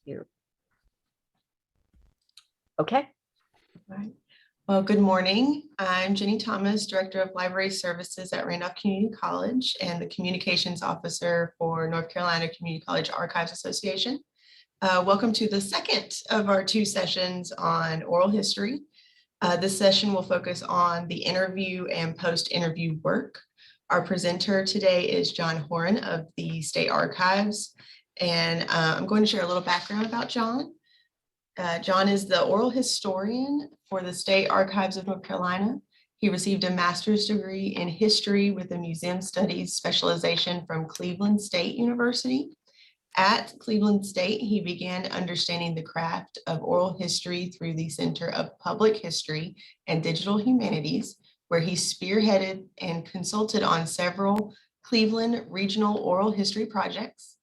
Here. Okay. All right. Well, good morning. I'm Jenny Thomas, Director of Library Services at Randolph Community College and the Communications Officer for North Carolina Community College Archives Association. Welcome to the second of our two sessions on oral history. This session will focus on the interview and post-interview work. Our presenter today is John Horan of the State Archives, and I'm going to share a little background about John. John is the oral historian for the State Archives of North Carolina. He received a master's degree in history with a museum studies specialization from Cleveland State University. At Cleveland State, he began understanding the craft of oral history through the Center of Public History and Digital Humanities, where he spearheaded and consulted on several Cleveland regional oral history projects.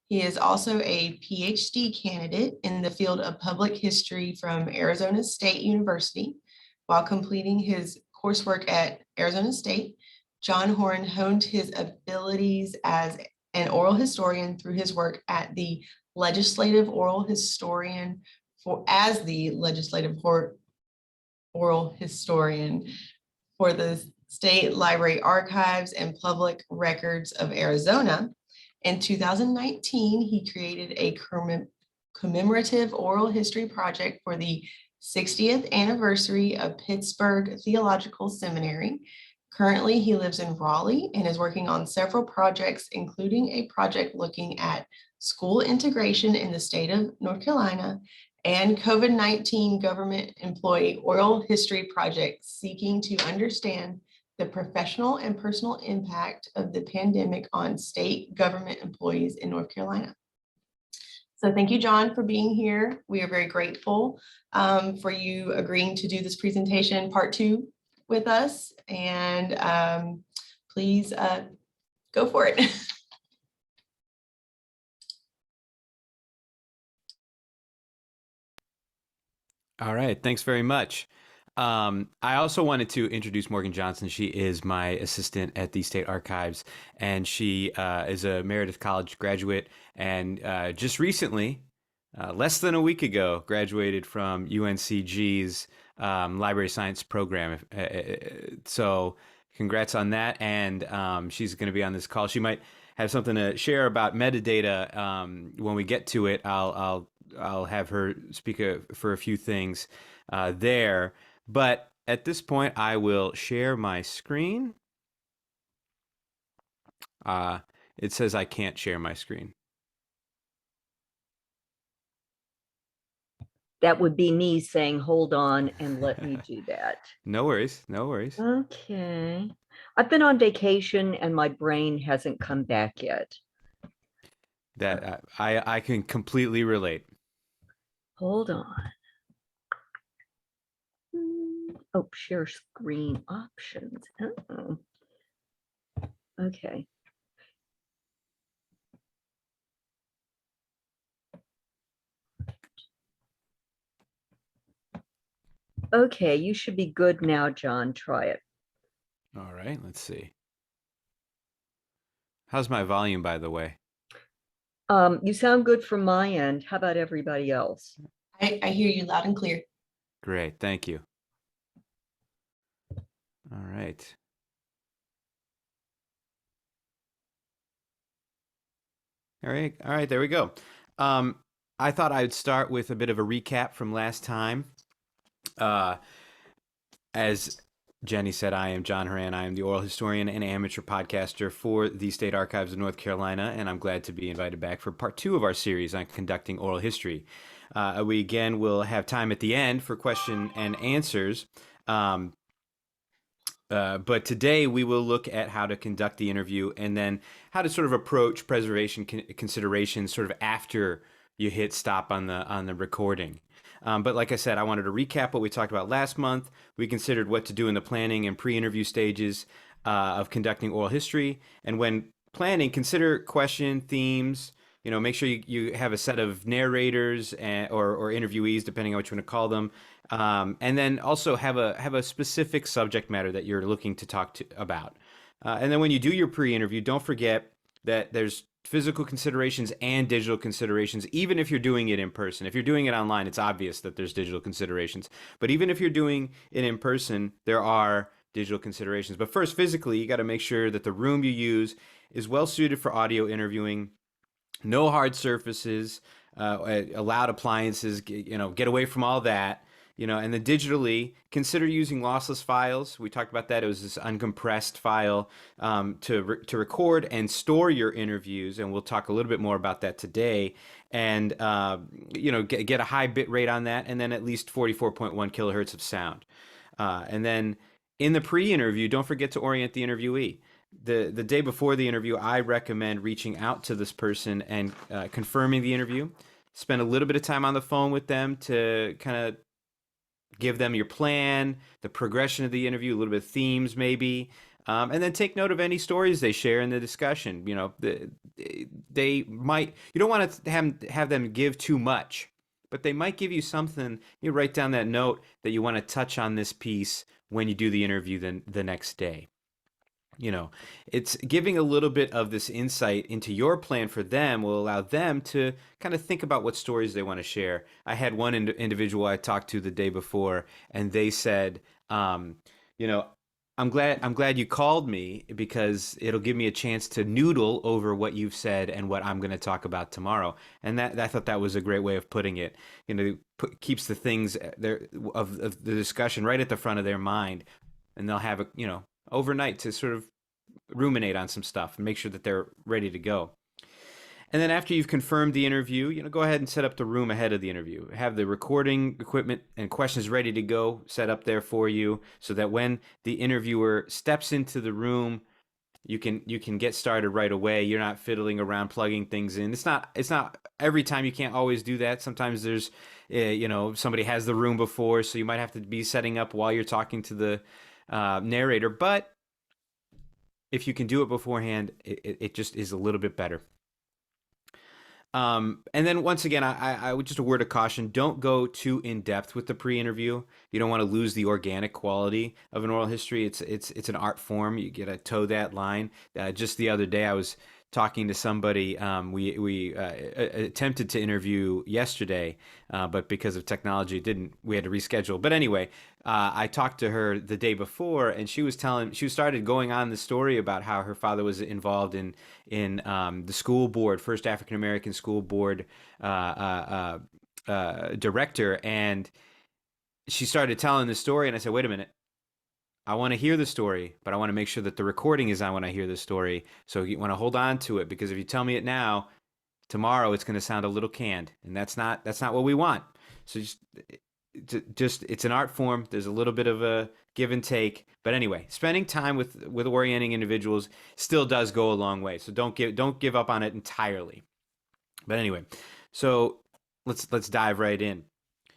He is also a PhD candidate in the field of public history from Arizona State University. While completing his coursework at Arizona State, John Horan honed his abilities as an oral historian through his work at the Legislative Oral Historian Oral Historian for the State Library Archives and Public Records of Arizona. In 2019, he created a commemorative oral history project for the 60th anniversary of Pittsburgh Theological Seminary. Currently, he lives in Raleigh and is working on several projects, including a project looking at school integration in the state of North Carolina and COVID-19 government employee oral history project seeking to understand the professional and personal impact of the pandemic on state government employees in North Carolina. So thank you, John, for being here. We are very grateful for you agreeing to do this presentation, part two, with us. And please go for it. All right, thanks very much. I also wanted to introduce Morgan Johnson. She is my assistant at the State Archives, and she is a Meredith College graduate and just recently, less than a week ago, graduated from UNCG's Library Science program. So congrats on that, and she's going to be on this call. She might have something to share about metadata when we get to it. I'll have her speak for a few things there. But at this point, I will share my screen. It says I can't share my screen. That would be me saying, hold on and let me do that. No worries, no worries. Okay. I've been on vacation and my brain hasn't come back yet. That I can completely relate. Hold on. Oh, share screen options. Oh. Okay. Okay, you should be good now, John. Try it. All right, let's see. How's my volume, by the way? You sound good from my end. How about everybody else? I hear you loud and clear. Great, thank you. All right. All right, there we go. I thought I'd start with a bit of a recap from last time. As Jenny said, I am John Horan. I am the oral historian and amateur podcaster for the State Archives of North Carolina, and I'm glad to be invited back for part two of our series on conducting oral history. We again will have time at the end for question and answers. But today we will look at how to conduct the interview and then how to sort of approach preservation considerations sort of after you hit stop on the recording. But like I said, I wanted to recap what we talked about last month. We considered what to do in the planning and pre-interview stages of conducting oral history. And when planning, consider question themes. You know, make sure you have a set of narrators or interviewees, depending on what you want to call them. And then also have a specific subject matter that you're looking to talk about. And then when you do your pre-interview, don't forget that there's physical considerations and digital considerations, even if you're doing it in person. If you're doing it online, it's obvious that there's digital considerations. But even if you're doing it in person, there are digital considerations. But first, physically, you got to make sure that the room you use is well suited for audio interviewing. No hard surfaces, allowed appliances, get away from all that. And then digitally, consider using lossless files. We talked about that. It was this uncompressed file to record and store your interviews, and we'll talk a little bit more about that today. And get a high bit rate on that, and then at least 44.1 kilohertz of sound. And then in the pre-interview, don't forget to orient the interviewee. The day before the interview, I recommend reaching out to this person and confirming the interview. Spend a little bit of time on the phone with them to kind of give them your plan, the progression of the interview, a little bit of themes maybe, and then take note of any stories they share in the discussion. They might, you don't want to have them give too much, but they might give you something. You write down that note that you want to touch on this piece when you do the interview the next day. It's giving a little bit of this insight into your plan for them will allow them to kind of think about what stories they want to share. I had one individual I talked to the day before, and they said, I'm glad you called me because it'll give me a chance to noodle over what you've said and what I'm going to talk about tomorrow. And I thought that was a great way of putting it. Keeps the things there of the discussion right at the front of their mind, and they'll have overnight to sort of ruminate on some stuff and make sure that they're ready to go. And then after you've confirmed the interview, go ahead and set up the room ahead of the interview. Have the recording equipment and questions ready to go set up there for you so that when the interviewer steps into the room, you can get started right away. You're not fiddling around plugging things in. It's not every time. You can't always do that. Sometimes there's somebody has the room before, so you might have to be setting up while you're talking to the narrator, but if you can do it beforehand, it just is a little bit better. And then once again, I would just a word of caution: don't go too in depth with the pre-interview. You don't want to lose the organic quality of an oral history. It's an art form. You got to toe that line. Just the other day, I was talking to somebody. We attempted to interview yesterday, but because of technology, we had to reschedule. But anyway, I talked to her the day before, and she started going on the story about how her father was involved in the school board, first African American school board director, and she started telling the story, and I said, wait a minute. I want to hear the story, but I want to make sure that the recording is on when I hear the story. So you want to hold on to it, because if you tell me it now, tomorrow it's going to sound a little canned, and that's not what we want. So just it's an art form. There's a little bit of a give and take, but anyway, spending time with orienting individuals still does go a long way. So don't give up on it entirely. But anyway, so let's dive right in.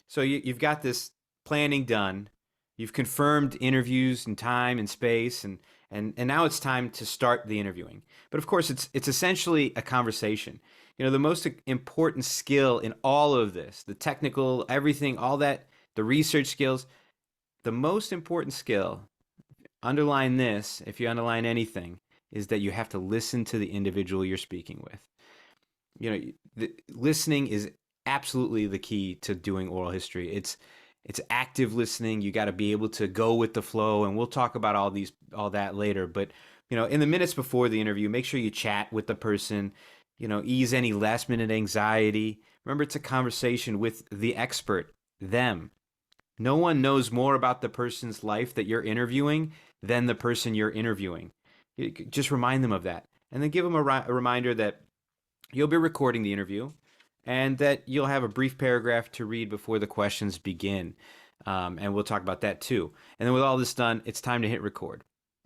So you've got this planning done. You've confirmed interviews and time and space, and now it's time to start the interviewing. But of course, it's essentially a conversation. The most important skill in all of this, the technical, everything, all that, the research skills, the most important skill, underline this, if you underline anything, is that you have to listen to the individual you're speaking with. Listening is absolutely the key to doing oral history. It's active listening. You got to be able to go with the flow, and we'll talk about all that later. But in the minutes before the interview, make sure you chat with the person. Ease any last minute anxiety. Remember, it's a conversation with the expert, them. No one knows more about the person's life that you're interviewing than the person you're interviewing. Just remind them of that, and then give them a reminder that you'll be recording the interview, and that you'll have a brief paragraph to read before the questions begin. And we'll talk about that too. And then with all this done, it's time to hit record.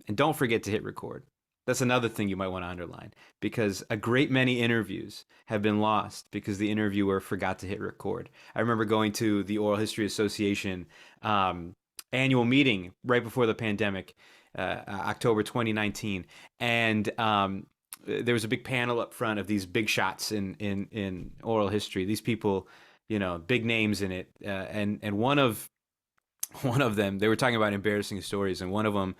And don't forget to hit record. That's another thing you might want to underline, because a great many interviews have been lost because the interviewer forgot to hit record. I remember going to the Oral History Association annual meeting right before the pandemic, October 2019. And there was a big panel up front of these big shots in oral history. These people, big names in it. And one of them, they were talking about embarrassing stories, and one of them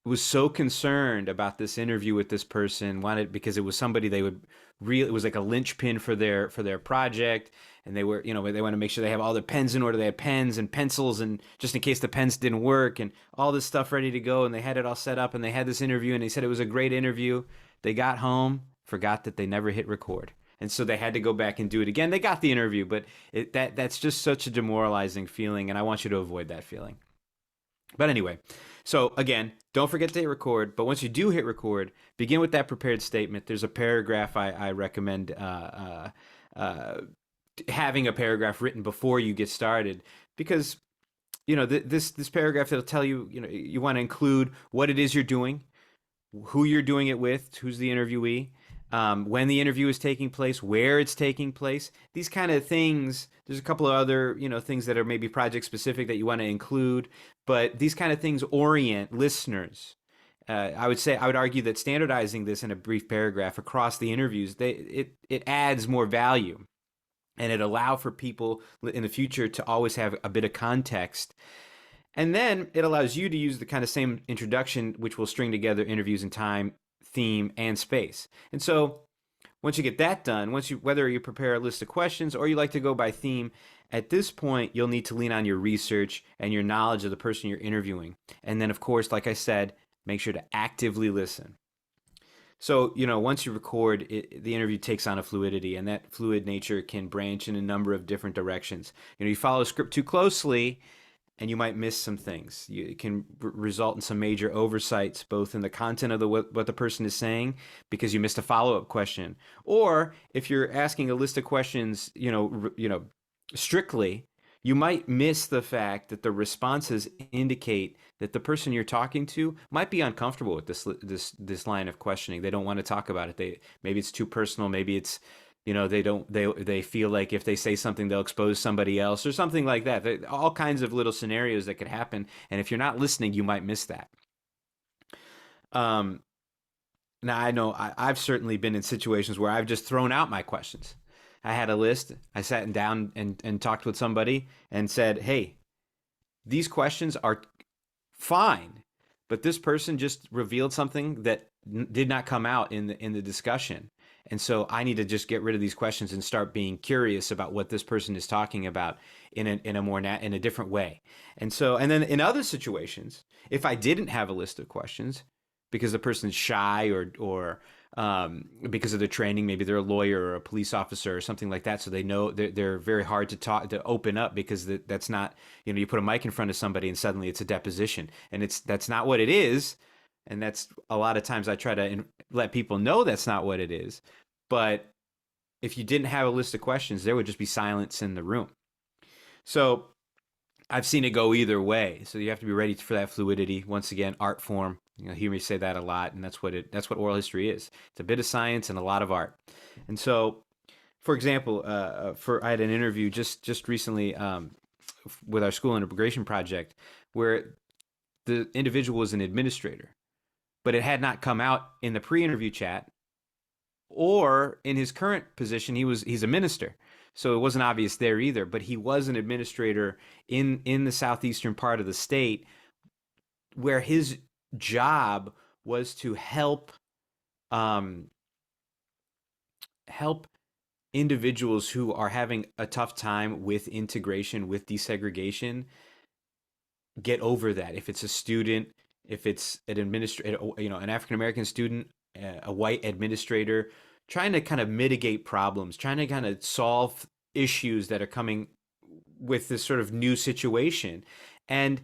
was so concerned about this interview with this person, wanted, because it was somebody they would really, it was like a linchpin for their project, and they were, they want to make sure they have all their pens in order. They had pens and pencils, and just in case the pens didn't work, and all this stuff ready to go, and they had it all set up, and they had this interview, and they said it was a great interview. They got home, forgot that they never hit record. And so they had to go back and do it again. They got the interview, but that's just such a demoralizing feeling, and I want you to avoid that feeling. But anyway, so again, don't forget to hit record. But once you do hit record, begin with that prepared statement. There's a paragraph I recommend having a paragraph written before you get started, because this paragraph, that'll tell you, you want to include what it is you're doing, who you're doing it with, who's the interviewee, when the interview is taking place, where it's taking place, these kind of things. There's a couple of other, things that are maybe project specific that you want to include, but these kind of things orient listeners. I would argue that standardizing this in a brief paragraph across the interviews, it adds more value, and it allow for people in the future to always have a bit of context. And then it allows you to use the kind of same introduction, which will string together interviews in time, theme, and space. And so once you get that done, whether you prepare a list of questions or you like to go by theme, at this point, you'll need to lean on your research and your knowledge of the person you're interviewing. And then, of course, like I said, make sure to actively listen. So, once you record, the interview takes on a fluidity, and that fluid nature can branch in a number of different directions. You follow a script too closely, and you might miss some things. It can result in some major oversights, both in the content of what the person is saying, because you missed a follow-up question, or if you're asking a list of questions, strictly, you might miss the fact that the responses indicate that the person you're talking to might be uncomfortable with this line of questioning. They don't want to talk about it. Maybe it's too personal. Maybe it's they feel like if they say something, they'll expose somebody else or something like that. All kinds of little scenarios that could happen. And if you're not listening, you might miss that. Now, I know I've certainly been in situations where I've just thrown out my questions. I had a list. I sat down and talked with somebody and said, hey, these questions are fine, but this person just revealed something that did not come out in the discussion. And so I need to just get rid of these questions and start being curious about what this person is talking about in a different way. And then in other situations, if I didn't have a list of questions because the person's shy or because of their training, maybe they're a lawyer or a police officer or something like that, so they know they're very hard to open up, because that's not, you put a mic in front of somebody and suddenly it's a deposition, and that's not what it is. And that's a lot of times I try to let people know that's not what it is. But if you didn't have a list of questions, there would just be silence in the room. So I've seen it go either way. So you have to be ready for that fluidity. Once again, art form. Hear me say that a lot, and that's what oral history is. It's a bit of science and a lot of art. And so, for example, I had an interview just recently with our school integration project where the individual was an administrator, but it had not come out in the pre-interview chat, or in his current position, he's a minister. So it wasn't obvious there either, but he was an administrator in the southeastern part of the state, where his job was to help individuals who are having a tough time with integration, with desegregation, get over that. If it's a student, if it's an an African-American student, a white administrator, trying to kind of mitigate problems, trying to kind of solve issues that are coming with this sort of new situation. And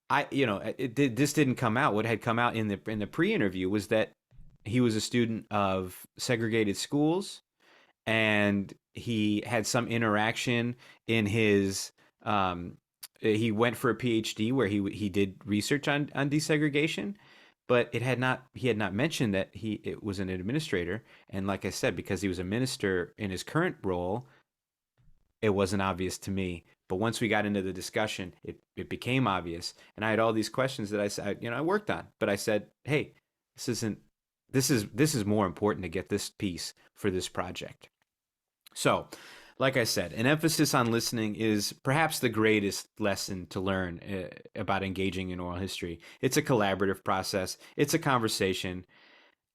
this didn't come out. What had come out in the pre-interview was that he was a student of segregated schools, and he had some interaction in his he went for a PhD where he did research on desegregation, but he had not mentioned that it was an administrator. And like I said, because he was a minister in his current role, it wasn't obvious to me. But once we got into the discussion, it became obvious. And I had all these questions that I said, I worked on, but I said, hey, this is more important to get this piece for this project. So like I said, an emphasis on listening is perhaps the greatest lesson to learn about engaging in oral history. It's a collaborative process. It's a conversation,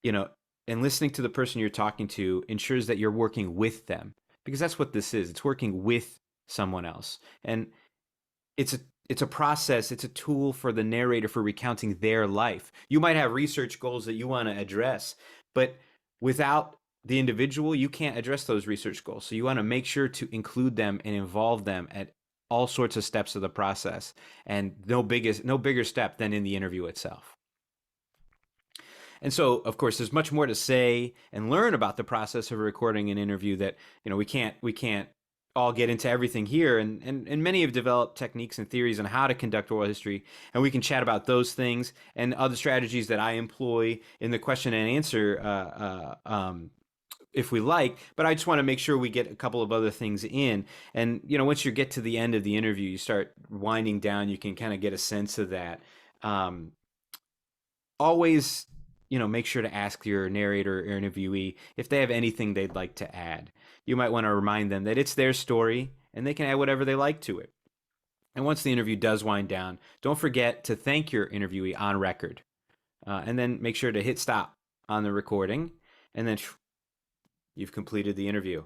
you know, and listening to the person you're talking to ensures that you're working with them, because that's what this is. It's working with someone else. And it's a process, it's a tool for the narrator for recounting their life. You might have research goals that you want to address, but without the individual, you can't address those research goals. So you want to make sure to include them and involve them at all sorts of steps of the process. And no bigger step than in the interview itself. And so, of course, there's much more to say and learn about the process of recording an interview that, we can't all get into everything here. And many have developed techniques and theories on how to conduct oral history. And we can chat about those things and other strategies that I employ in the question and answer if we like. But I just want to make sure we get a couple of other things in. And, once you get to the end of the interview, you start winding down, you can kind of get a sense of that. Always make sure to ask your narrator or interviewee if they have anything they'd like to add. You might want to remind them that it's their story and they can add whatever they like to it. And once the interview does wind down, don't forget to thank your interviewee on record. And then make sure to hit stop on the recording, and then you've completed the interview.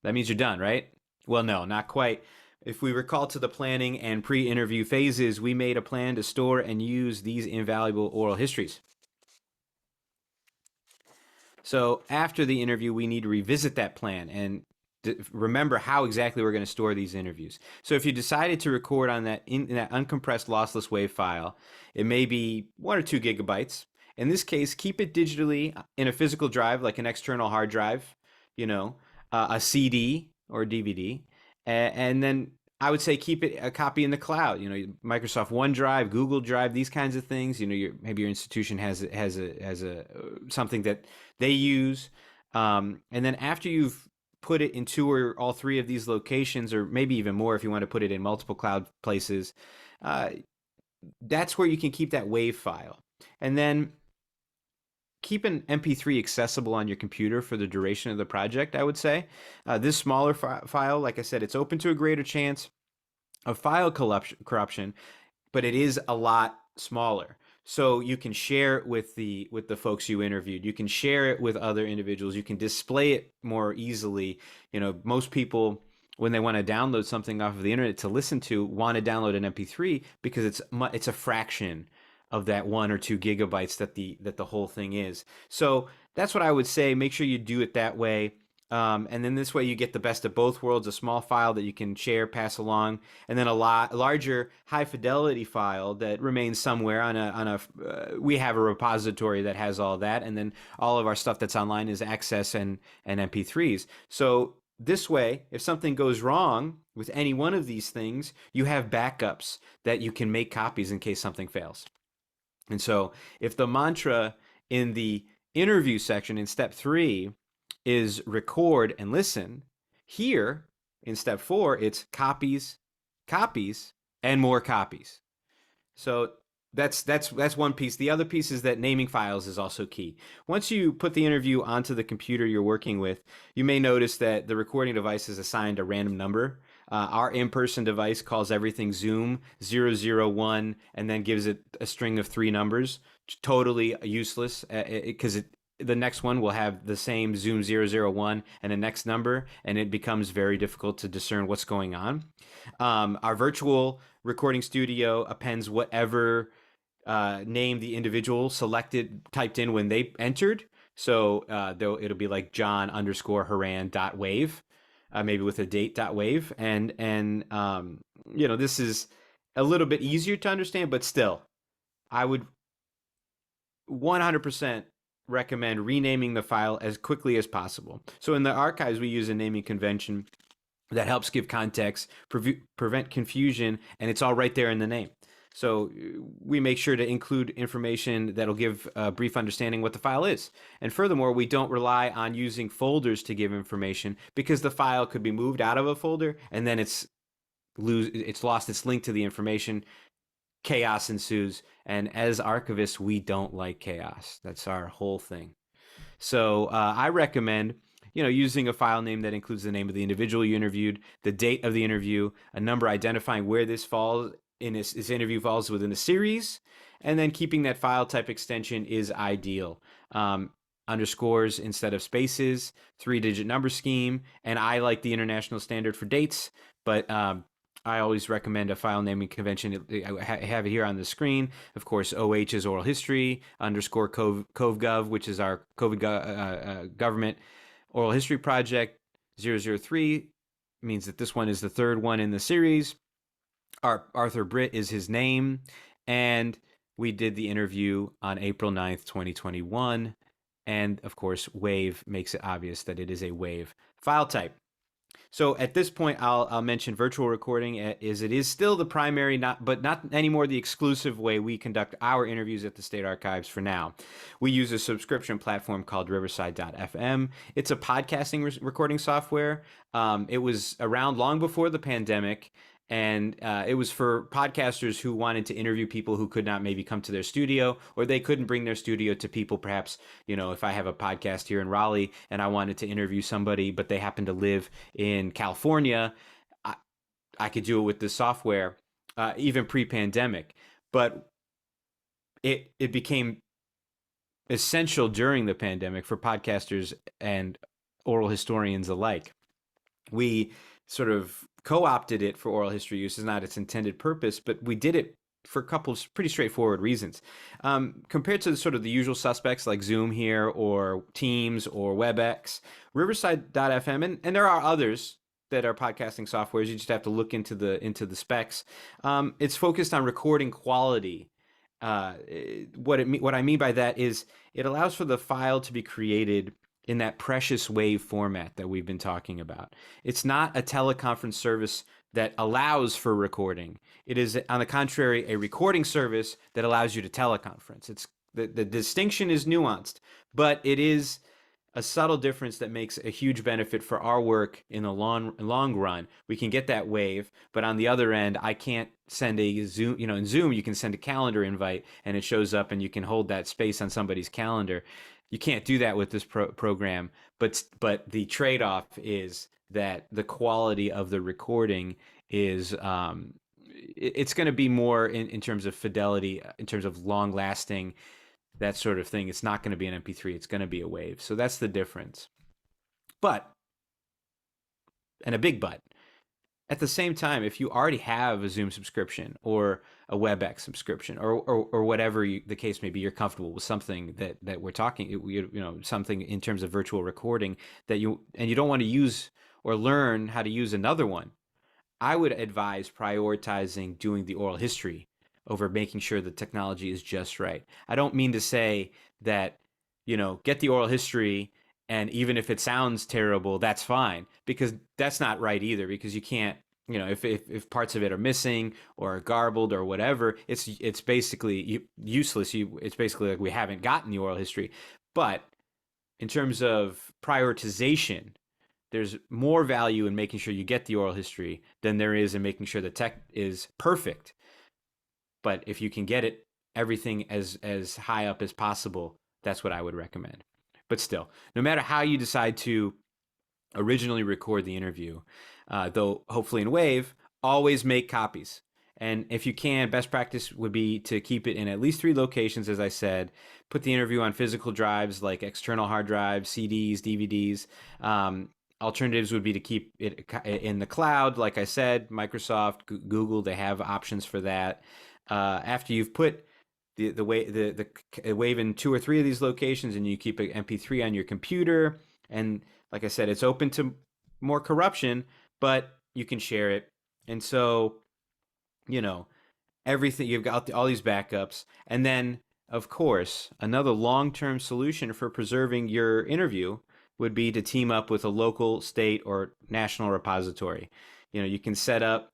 That means you're done, right? Well, no, not quite. If we recall to the planning and pre-interview phases, we made a plan to store and use these invaluable oral histories. So after the interview, we need to revisit that plan and remember how exactly we're going to store these interviews. So if you decided to record on that in that uncompressed lossless WAV file, it may be 1 or 2 gigabytes. In this case, keep it digitally in a physical drive, like an external hard drive, a CD or DVD, and then I would say keep it a copy in the cloud. Microsoft OneDrive, Google Drive, these kinds of things. Maybe your institution has a something that they use, and then after you've put it in 2 or all 3 of these locations, or maybe even more if you want to put it in multiple cloud places, that's where you can keep that WAV file, and then keep an MP3 accessible on your computer for the duration of the project, I would say. This smaller file, like I said, it's open to a greater chance of file corruption, but it is a lot smaller. So you can share it with the folks you interviewed. You can share it with other individuals. You can display it more easily. Most people, when they want to download something off of the internet to listen to, want to download an MP3 because it's a fraction of that 1 or 2 gigabytes that the whole thing is. So that's what I would say. Make sure you do it that way. And then this way you get the best of both worlds, a small file that you can share, pass along, and then a larger high fidelity file that remains somewhere we have a repository that has all that. And then all of our stuff that's online is Access and MP3s. So this way, if something goes wrong with any one of these things, you have backups that you can make copies in case something fails. And so if the mantra in the interview section in step 3 is record and listen, here in step 4, it's copies, and more copies. So that's one piece. The other piece is that naming files is also key. Once you put the interview onto the computer you're working with, you may notice that the recording device is assigned a random number. Our in-person device calls everything Zoom 001 and then gives it a string of 3 numbers. Totally useless because the next one will have the same Zoom 001 and the next number, and it becomes very difficult to discern what's going on. Our virtual recording studio appends whatever name the individual typed in when they entered. So it'll be like John_Horan.wave. Maybe with a date.wave, and this is a little bit easier to understand, but still, I would 100% recommend renaming the file as quickly as possible. So in the archives, we use a naming convention that helps give context, prevent confusion, and it's all right there in the name. So we make sure to include information that'll give a brief understanding what the file is. And furthermore, we don't rely on using folders to give information because the file could be moved out of a folder and then it's lost its link to the information. Chaos ensues. And as archivists, we don't like chaos. That's our whole thing. So I recommend, using a file name that includes the name of the individual you interviewed, the date of the interview, a number identifying where this falls in this interview falls within the series, and then keeping that file type extension is ideal. Underscores instead of spaces, 3-digit number scheme, and I like the international standard for dates, but I always recommend a file naming convention. I have it here on the screen. Of course, OH is oral history, underscore CovGov, which is our COVID government oral history project. 003 means that this one is the third one in the series. Arthur Britt is his name. And we did the interview on April 9th, 2021. And of course, WAV makes it obvious that it is a WAV file type. So at this point, I'll mention virtual recording as it is still the primary, but not anymore the exclusive way we conduct our interviews at the State Archives for now. We use a subscription platform called Riverside.fm. It's a podcasting recording software. It was around long before the pandemic. And it was for podcasters who wanted to interview people who could not maybe come to their studio, or they couldn't bring their studio to people. Perhaps, if I have a podcast here in Raleigh and I wanted to interview somebody, but they happen to live in California, I could do it with this software, even pre-pandemic. But it became essential during the pandemic for podcasters and oral historians alike. We sort of co-opted it for oral history use, is not its intended purpose, but we did it for a couple of pretty straightforward reasons. Compared to sort of the usual suspects like Zoom here or Teams or WebEx, Riverside.fm, and there are others that are podcasting softwares. You just have to look into the specs. It's focused on recording quality. What I mean by that is it allows for the file to be created in that precious WAV format that we've been talking about. It's not a teleconference service that allows for recording. It is, on the contrary, a recording service that allows you to teleconference. It's the distinction is nuanced, but it is a subtle difference that makes a huge benefit for our work in the long run. We can get that WAV, but on the other end, I can't send a Zoom. In Zoom, you can send a calendar invite and it shows up, and you can hold that space on somebody's calendar. You can't do that with this program, but the trade-off is that the quality of the recording is it's going to be more in terms of fidelity, in terms of long-lasting, that sort of thing. It's not going to be an MP3. It's going to be a WAV. So that's the difference. But, and a big but, at the same time, if you already have a Zoom subscription or a WebEx subscription or whatever the case may be, you're comfortable with something that we're talking, something in terms of virtual recording and you don't want to use or learn how to use another one, I would advise prioritizing doing the oral history over making sure the technology is just right. I don't mean to say that, get the oral history, and even if it sounds terrible, that's fine, because that's not right either, because you can't, if parts of it are missing or garbled or whatever, it's basically useless. It's basically like we haven't gotten the oral history. But in terms of prioritization, there's more value in making sure you get the oral history than there is in making sure the tech is perfect. But if you can get it, everything as high up as possible, that's what I would recommend. But still, no matter how you decide to originally record the interview, though hopefully in WAV, always make copies. And if you can, best practice would be to keep it in at least 3 locations, as I said. Put the interview on physical drives like external hard drives, CDs, DVDs. Alternatives would be to keep it in the cloud. Like I said, Microsoft, Google, they have options for that. After you've put the WAV in 2 or 3 of these locations, and you keep an MP3 on your computer, and like I said, it's open to more corruption, but you can share it. And so, everything, you've got all these backups. And then, of course, another long-term solution for preserving your interview would be to team up with a local, state, or national repository. You can set up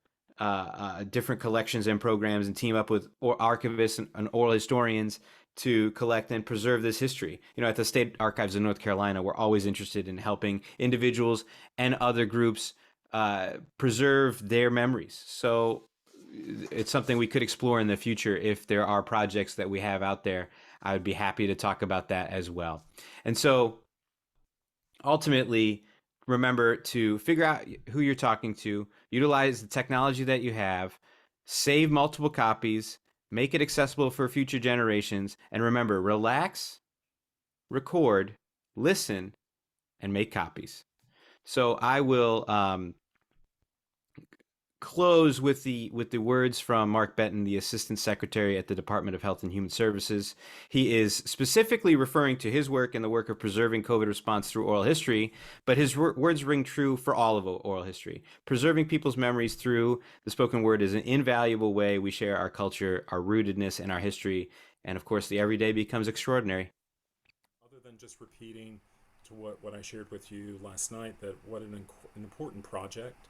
different collections and programs and team up with archivists and oral historians to collect and preserve this history. At the State Archives of North Carolina, we're always interested in helping individuals and other groups preserve their memories. So it's something we could explore in the future. If there are projects that we have out there, I would be happy to talk about that as well. And so ultimately, remember to figure out who you're talking to, utilize the technology that you have, save multiple copies, make it accessible for future generations, and remember, relax, record, listen, and make copies. So I will close with the words from Mark Benton, the Assistant Secretary at the Department of Health and Human Services. He is specifically referring to his work and the work of preserving COVID response through oral history, but his words ring true for all of oral history. Preserving people's memories through the spoken word is an invaluable way we share our culture, our rootedness, and our history. And of course, the everyday becomes extraordinary. Other than just repeating to what I shared with you last night, that what an important project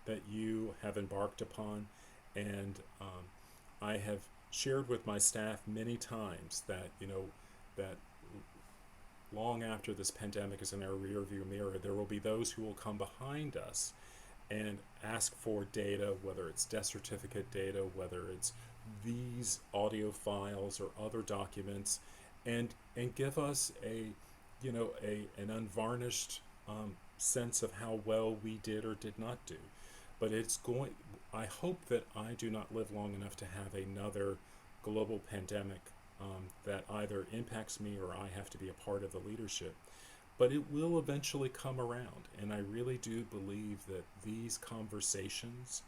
that you have embarked upon. And I have shared with my staff many times that, that long after this pandemic is in our rearview mirror, there will be those who will come behind us and ask for data, whether it's death certificate data, whether it's these audio files or other documents, and give us an unvarnished sense of how well we did or did not do. But I hope that I do not live long enough to have another global pandemic that either impacts me or I have to be a part of the leadership. But it will eventually come around, and I really do believe that these conversations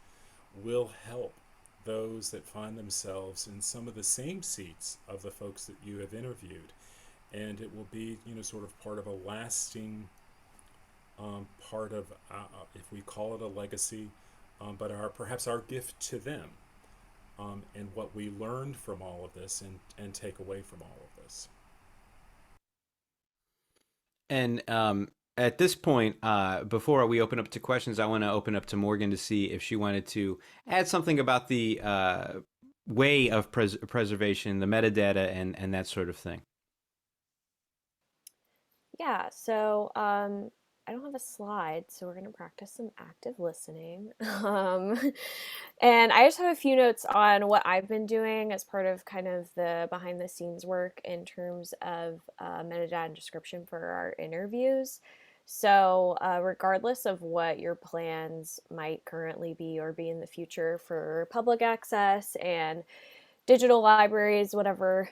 will help those that find themselves in some of the same seats of the folks that you have interviewed. And it will be, sort of part of a lasting part of, if we call it a legacy, but perhaps our gift to them, and what we learned from all of this and take away from all of this. And at this point, before we open up to questions, I want to open up to Morgan to see if she wanted to add something about the way of preservation, the metadata, and that sort of thing. Yeah, so I don't have a slide, so we're going to practice some active listening. And I just have a few notes on what I've been doing as part of kind of the behind the scenes work in terms of metadata and description for our interviews. So regardless of what your plans might currently be or be in the future for public access and digital libraries, whatever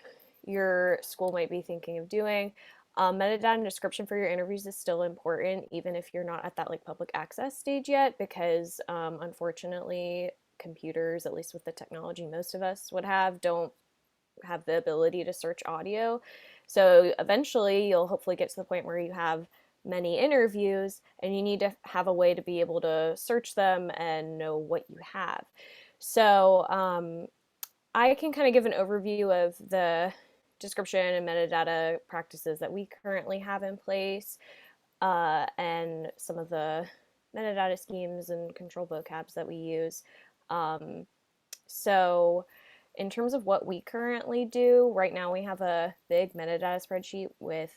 your school might be thinking of doing, metadata and description for your interviews is still important, even if you're not at that like public access stage yet, because unfortunately, computers, at least with the technology most of us would have, don't have the ability to search audio. So eventually, you'll hopefully get to the point where you have many interviews and you need to have a way to be able to search them and know what you have. So I can kind of give an overview of the description and metadata practices that we currently have in place, and some of the metadata schemes and control vocabs that we use. So in terms of what we currently do, right now we have a big metadata spreadsheet with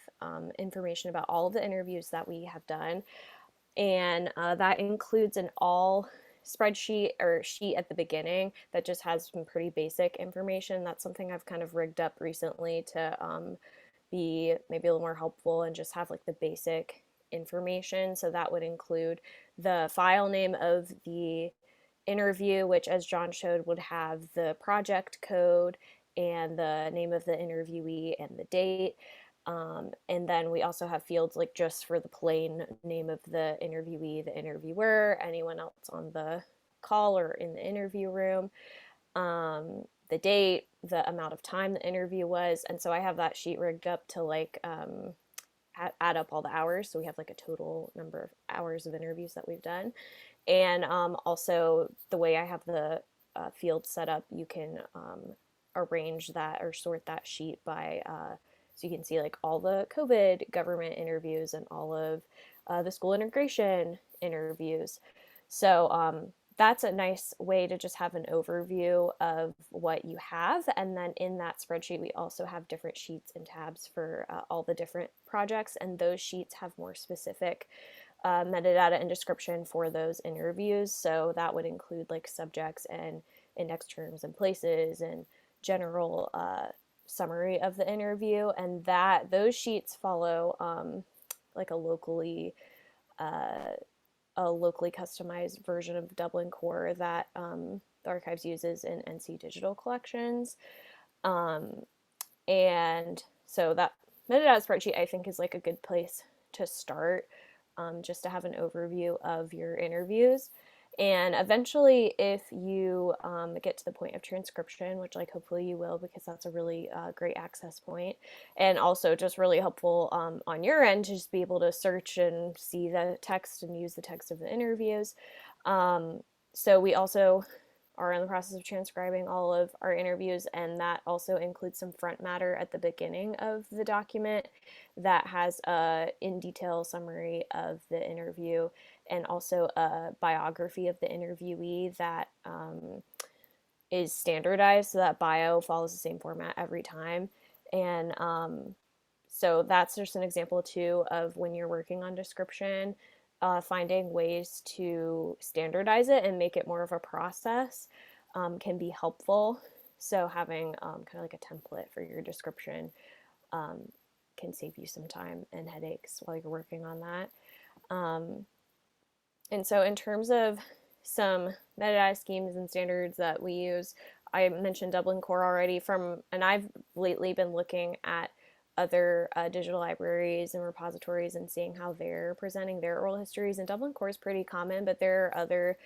information about all of the interviews that we have done. And that includes an all spreadsheet or sheet at the beginning that just has some pretty basic information. That's something I've kind of rigged up recently to be maybe a little more helpful and just have like the basic information. So that would include the file name of the interview, which, as John showed, would have the project code and the name of the interviewee and the date. And then we also have fields like just for the plain name of the interviewee, the interviewer, anyone else on the call or in the interview room, the date, the amount of time the interview was. And so I have that sheet rigged up to like add up all the hours. So we have like a total number of hours of interviews that we've done. And also the way I have the field set up, you can arrange that or sort that sheet by so you can see like all the COVID government interviews and all of the school integration interviews. So that's a nice way to just have an overview of what you have. And then in that spreadsheet, we also have different sheets and tabs for all the different projects. And those sheets have more specific metadata and description for those interviews. So that would include like subjects and index terms and places and general summary of the interview. And that those sheets follow like a locally customized version of Dublin Core that the archives uses in NC digital collections. And so that metadata spreadsheet, I think, is like a good place to start, just to have an overview of your interviews. And eventually, if you get to the point of transcription, which like hopefully you will, because that's a really great access point, and also just really helpful on your end to just be able to search and see the text and use the text of the interviews. So we also are in the process of transcribing all of our interviews, and that also includes some front matter at the beginning of the document that has a in detail summary of the interview and also a biography of the interviewee that is standardized, so that bio follows the same format every time. And so that's just an example too of when you're working on description, finding ways to standardize it and make it more of a process can be helpful. So having kind of like a template for your description can save you some time and headaches while you're working on that. And so in terms of some metadata schemes and standards that we use, I mentioned Dublin Core already and I've lately been looking at other digital libraries and repositories and seeing how they're presenting their oral histories. And Dublin Core is pretty common, but there are other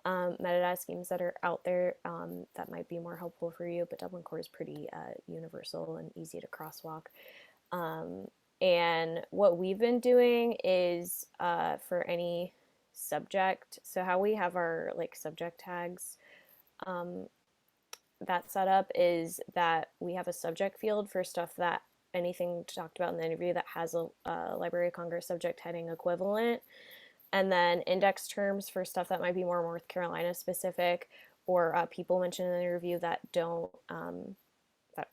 metadata schemes that are out there that might be more helpful for you. But Dublin Core is pretty universal and easy to crosswalk. And what we've been doing is for any subject, so how we have our like subject tags that set up is that we have a subject field for stuff that anything talked about in the interview that has a Library of Congress subject heading equivalent, and then index terms for stuff that might be more North Carolina specific, or people mentioned in the interview that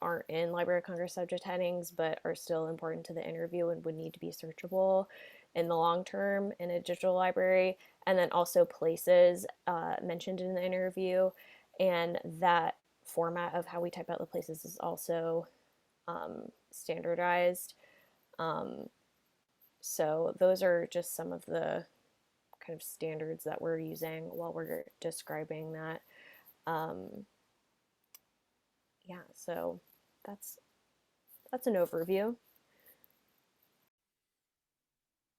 aren't in Library of Congress subject headings but are still important to the interview and would need to be searchable in the long term in a digital library, and then also places mentioned in the interview, and that format of how we type out the places is also standardized. So those are just some of the kind of standards that we're using while we're describing that. Yeah, so that's an overview.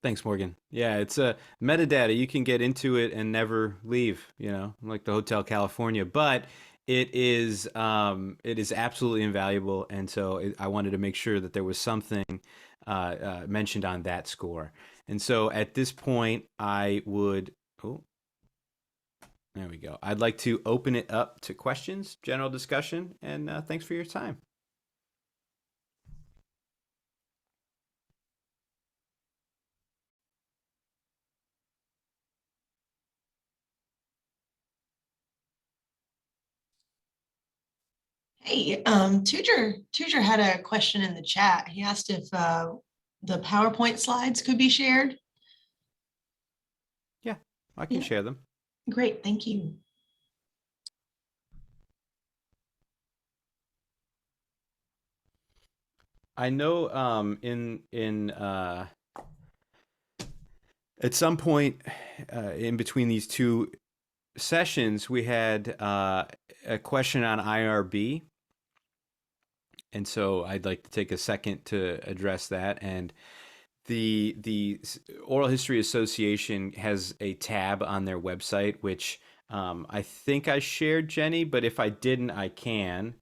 Thanks, Morgan. Yeah, it's a metadata. You can get into it and never leave, like the Hotel California, but it is absolutely invaluable. And so I wanted to make sure that there was something mentioned on that score. And so at this point, there we go. I'd like to open it up to questions, general discussion, and thanks for your time. Hey, Tutor had a question in the chat. He asked if the PowerPoint slides could be shared. Yeah, I can share them. Great, thank you. I know at some point in between these two sessions, we had a question on IRB. And so I'd like to take a second to address that. And the Oral History Association has a tab on their website, which I think I shared, Jenny, but if I didn't, I can.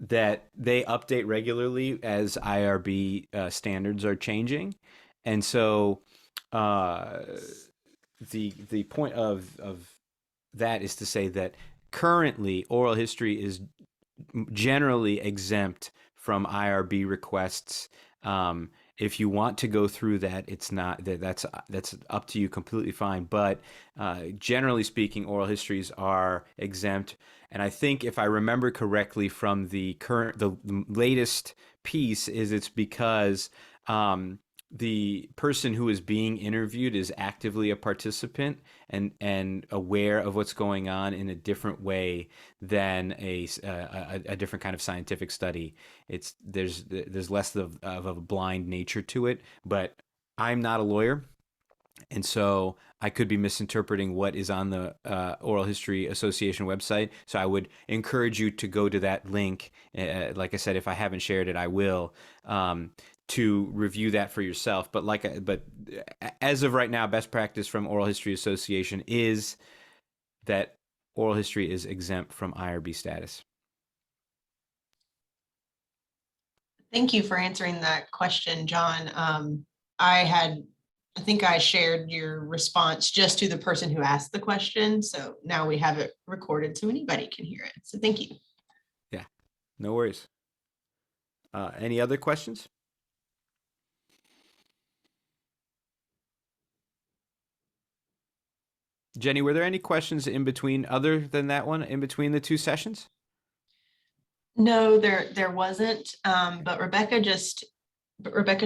That they update regularly as IRB standards are changing. And so the point of that is to say that currently oral history is generally exempt from IRB requests. If you want to go through that, it's not that's up to you, completely fine. But generally speaking, oral histories are exempt. And I think if I remember correctly from the latest piece, is it's because the person who is being interviewed is actively a participant and aware of what's going on in a different way than a different kind of scientific study. There's less of a blind nature to it, but I'm not a lawyer. And so I could be misinterpreting what is on the Oral History Association website. So I would encourage you to go to that link. Like I said, if I haven't shared it, I will, to review that for yourself. But as of right now, best practice from Oral History Association is that oral history is exempt from IRB status. Thank you for answering that question, John. I think I shared your response just to the person who asked the question. So now we have it recorded so anybody can hear it. So thank you. Yeah, no worries. Any other questions? Jenny, were there any questions in between other than that one in between the two sessions? No, there wasn't. But Rebecca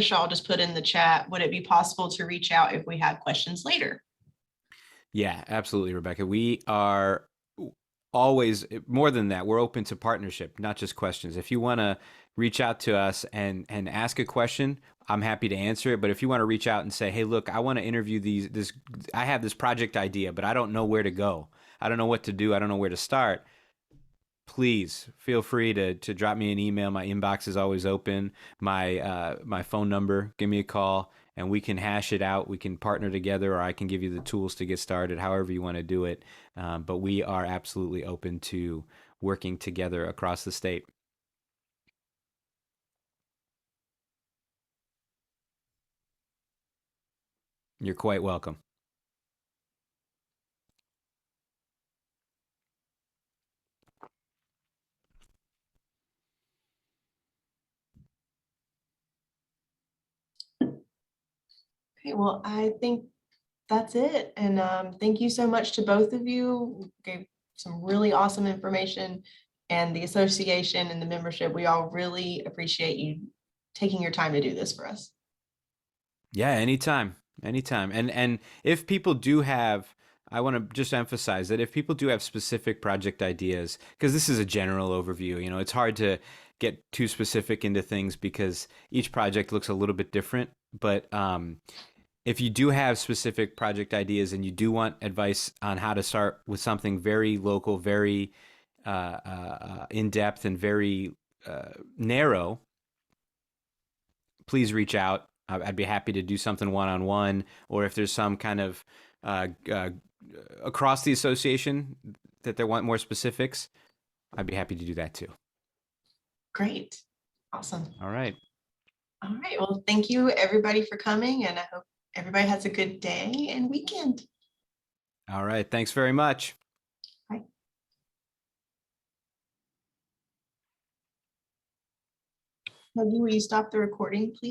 Shaw just put in the chat, would it be possible to reach out if we have questions later? Yeah, absolutely, Rebecca. We are always, more than that, we're open to partnership, not just questions. If you want to reach out to us and ask a question, I'm happy to answer it. But if you want to reach out and say, hey, look, I want to interview I have this project idea, but I don't know where to go. I don't know what to do. I don't know where to start. Please feel free to drop me an email. My inbox is always open. My phone number, give me a call, and we can hash it out. We can partner together, or I can give you the tools to get started, however you want to do it. But we are absolutely open to working together across the state. You're quite welcome. Okay, well, I think that's it. And thank you so much to both of you. Gave some really awesome information, and the association and the membership. We all really appreciate you taking your time to do this for us. Yeah, anytime. And if people do have, I want to just emphasize that if people do have specific project ideas, because this is a general overview, it's hard to get too specific into things because each project looks a little bit different. But if you do have specific project ideas and you do want advice on how to start with something very local, very in-depth and very narrow, please reach out. I'd be happy to do something one-on-one, or if there's some kind of across the association that they want more specifics, I'd be happy to do that too. Great. Awesome. All right. All right. Well, thank you everybody for coming, and I hope everybody has a good day and weekend. All right. Thanks very much. Bye. Maggie, will you stop the recording, please?